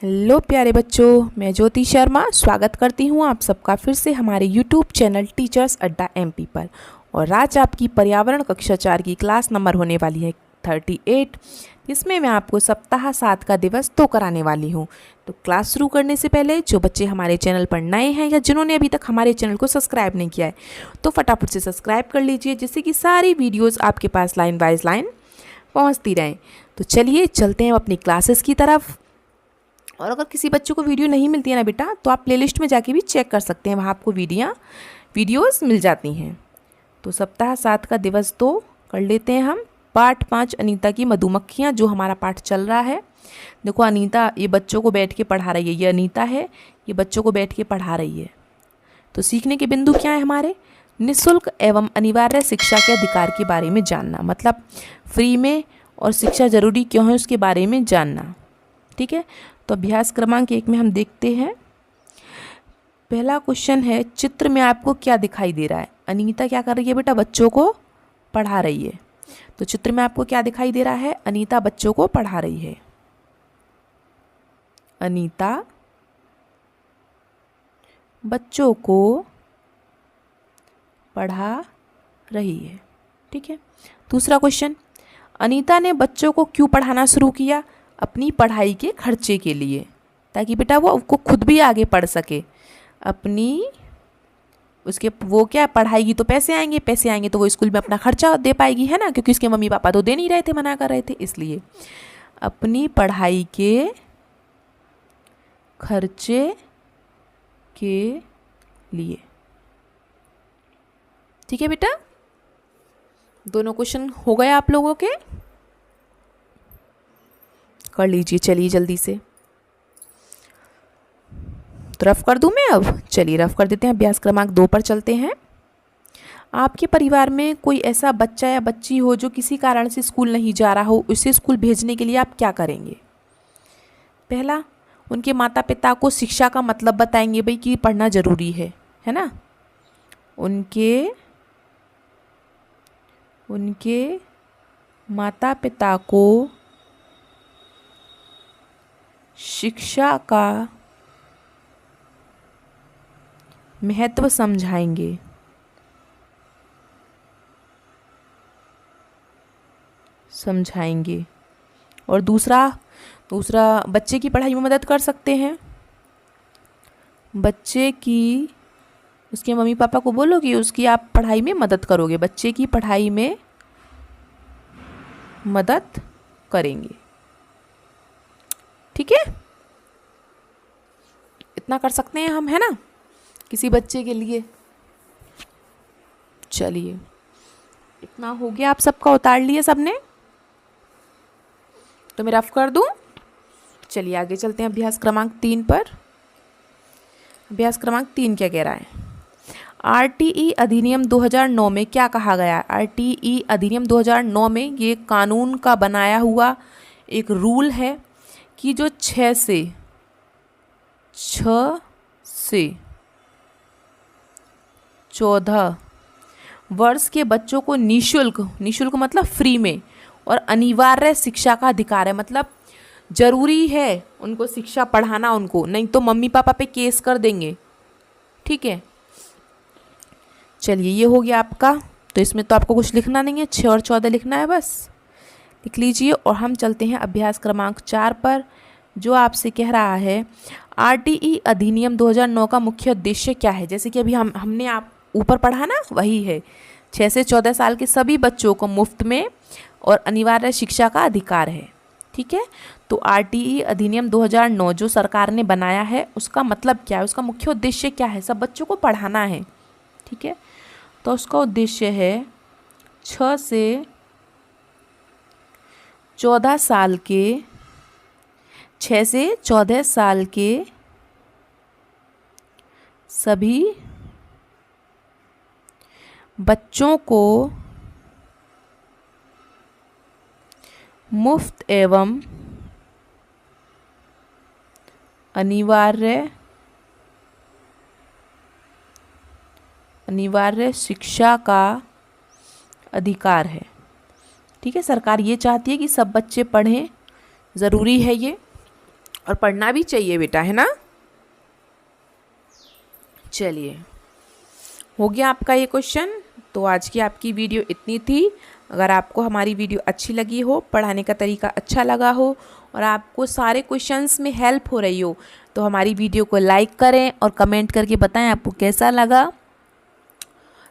Hello प्यारे बच्चों, मैं ज्योति शर्मा स्वागत करती हूँ आप सबका फिर से हमारे यूट्यूब चैनल टीचर्स अड्डा एमपी पर। और आज आपकी पर्यावरण कक्षा 4 की क्लास नंबर होने वाली है 38, जिसमें मैं आपको सप्ताह 7 का दिवस 2 कराने वाली हूँ। तो क्लास शुरू करने से पहले जो बच्चे हमारे चैनल पर नए हैं या जिन्होंने अभी तक हमारे चैनल को सब्सक्राइब नहीं किया है तो फटाफट से सब्सक्राइब कर लीजिए, जिससे कि सारी वीडियोज़ आपके पास लाइन बाय लाइन पहुँचती रहें। तो चलिए चलते हैं अपनी क्लासेस की तरफ। और अगर किसी बच्चे को वीडियो नहीं मिलती है ना बेटा, तो आप प्लेलिस्ट में जाके भी चेक कर सकते हैं, वहाँ आपको वीडियोस मिल जाती हैं। तो सप्ताह 7 का दिवस 2 कर लेते हैं हम। पाठ 5 अनीता की मधुमक्खियाँ, जो हमारा पाठ चल रहा है। देखो अनीता ये बच्चों को बैठ के पढ़ा रही है, ये अनीता है, ये बच्चों को बैठ के पढ़ा रही है। तो सीखने के बिंदु क्या है हमारे? निःशुल्क एवं अनिवार्य शिक्षा के अधिकार के बारे में जानना, मतलब फ्री में और शिक्षा जरूरी क्यों है उसके बारे में जानना। ठीक है, तो अभ्यास क्रमांक 1 में हम देखते हैं। पहला क्वेश्चन है, चित्र में आपको क्या दिखाई दे रहा है? अनीता क्या कर रही है बेटा? बच्चों को पढ़ा रही है। तो चित्र में आपको क्या दिखाई दे रहा है? अनीता बच्चों को पढ़ा रही है। अनीता बच्चों को पढ़ा रही है। ठीक है। दूसरा क्वेश्चन, अनीता ने बच्चों को क्यों पढ़ाना शुरू किया? अपनी पढ़ाई के खर्चे के लिए, ताकि बेटा वो खुद भी आगे पढ़ सके। अपनी उसके वो क्या पढ़ाएगी तो पैसे आएंगे तो वो स्कूल में अपना खर्चा दे पाएगी, है ना, क्योंकि उसके मम्मी पापा तो दे नहीं रहे थे, मना कर रहे थे। इसलिए अपनी पढ़ाई के खर्चे के लिए। ठीक है बेटा, दोनों क्वेश्चन हो गए आप लोगों के, कर लीजिए। चलिए जल्दी से, तो रफ कर दूं मैं अब? चलिए रफ कर देते हैं। अभ्यास क्रमांक 2 पर चलते हैं। आपके परिवार में कोई ऐसा बच्चा या बच्ची हो जो किसी कारण से स्कूल नहीं जा रहा हो, उसे स्कूल भेजने के लिए आप क्या करेंगे? पहला, उनके माता पिता को शिक्षा का मतलब बताएंगे भाई कि पढ़ना जरूरी है ना। उनके माता पिता को शिक्षा का महत्व समझाएंगे। और दूसरा बच्चे की पढ़ाई में मदद कर सकते हैं। उसके मम्मी पापा को बोलो कि उसकी आप पढ़ाई में मदद करोगे, बच्चे की पढ़ाई में मदद करेंगे। ठीक है, इतना कर सकते हैं हम, है ना, किसी बच्चे के लिए। चलिए इतना हो गया, आप सबका उतार लिए सबने, तो मैं रफ कर दूं। चलिए आगे चलते हैं अभ्यास क्रमांक 3 पर। अभ्यास क्रमांक 3 क्या कह रहा है? आरटीई अधिनियम 2009 में क्या कहा गया? आरटीई अधिनियम 2009 में ये कानून का बनाया हुआ एक रूल है कि जो 6 से 14 वर्ष के बच्चों को निःशुल्क मतलब फ्री में और अनिवार्य शिक्षा का अधिकार है, मतलब जरूरी है उनको शिक्षा पढ़ाना, उनको नहीं तो मम्मी पापा पे केस कर देंगे। ठीक है, चलिए ये हो गया आपका। तो इसमें तो आपको कुछ लिखना नहीं है, 6 और 14 लिखना है, बस लिख लीजिए। और हम चलते हैं अभ्यास क्रमांक 4 पर, जो आपसे कह रहा है आरटीई अधिनियम 2009 का मुख्य उद्देश्य क्या है? जैसे कि अभी हमने आप ऊपर पढ़ा ना, वही है। 6 से 14 साल के सभी बच्चों को मुफ्त में और अनिवार्य शिक्षा का अधिकार है। ठीक है, तो आरटीई अधिनियम 2009 जो सरकार ने बनाया है, उसका मतलब क्या है, उसका मुख्य उद्देश्य क्या है? सब बच्चों को पढ़ाना है। ठीक है, तो उसका उद्देश्य है 6 से 14 साल के सभी बच्चों को मुफ्त एवं अनिवार्य शिक्षा का अधिकार है। ठीक है, सरकार ये चाहती है कि सब बच्चे पढ़ें, ज़रूरी है ये। और पढ़ना भी चाहिए बेटा, है ना। चलिए, हो गया आपका ये क्वेश्चन। तो आज की आपकी वीडियो इतनी थी। अगर आपको हमारी वीडियो अच्छी लगी हो, पढ़ाने का तरीका अच्छा लगा हो और आपको सारे क्वेश्चंस में हेल्प हो रही हो, तो हमारी वीडियो को लाइक करें और कमेंट करके बताएं आपको कैसा लगा।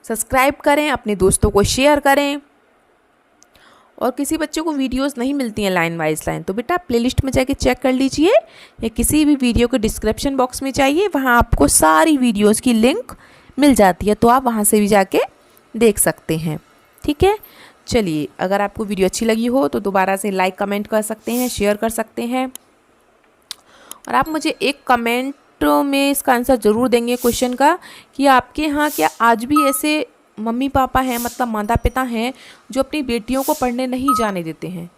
सब्सक्राइब करें, अपने दोस्तों को शेयर करें। और किसी बच्चे को वीडियोस नहीं मिलती हैं लाइन वाइज लाइन, तो बेटा प्लेलिस्ट में जाके चेक कर लीजिए, या किसी भी वीडियो के डिस्क्रिप्शन बॉक्स में चाहिए, वहाँ आपको सारी वीडियोस की लिंक मिल जाती है, तो आप वहाँ से भी जाके देख सकते हैं। ठीक है, चलिए, अगर आपको वीडियो अच्छी लगी हो तो दोबारा से लाइक कमेंट कर सकते हैं, शेयर कर सकते हैं। और आप मुझे एक कमेंट में इसका आंसर ज़रूर देंगे क्वेश्चन का, कि आपके यहाँ क्या आज भी ऐसे मम्मी पापा हैं, मतलब माता पिता हैं, जो अपनी बेटियों को पढ़ने नहीं जाने देते हैं।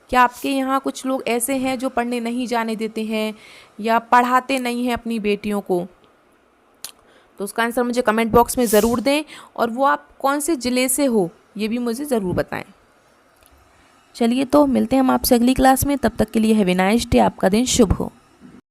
क्या आपके यहाँ कुछ लोग ऐसे हैं जो पढ़ने नहीं जाने देते हैं या पढ़ाते नहीं हैं अपनी बेटियों को? तो उसका आंसर मुझे कमेंट बॉक्स में ज़रूर दें, और वो आप कौन से ज़िले से हो ये भी मुझे ज़रूर बताएं। चलिए, तो मिलते हैं हम आपसे अगली क्लास में। तब तक के लिए हैव ए नाइस डे। आपका दिन शुभ हो।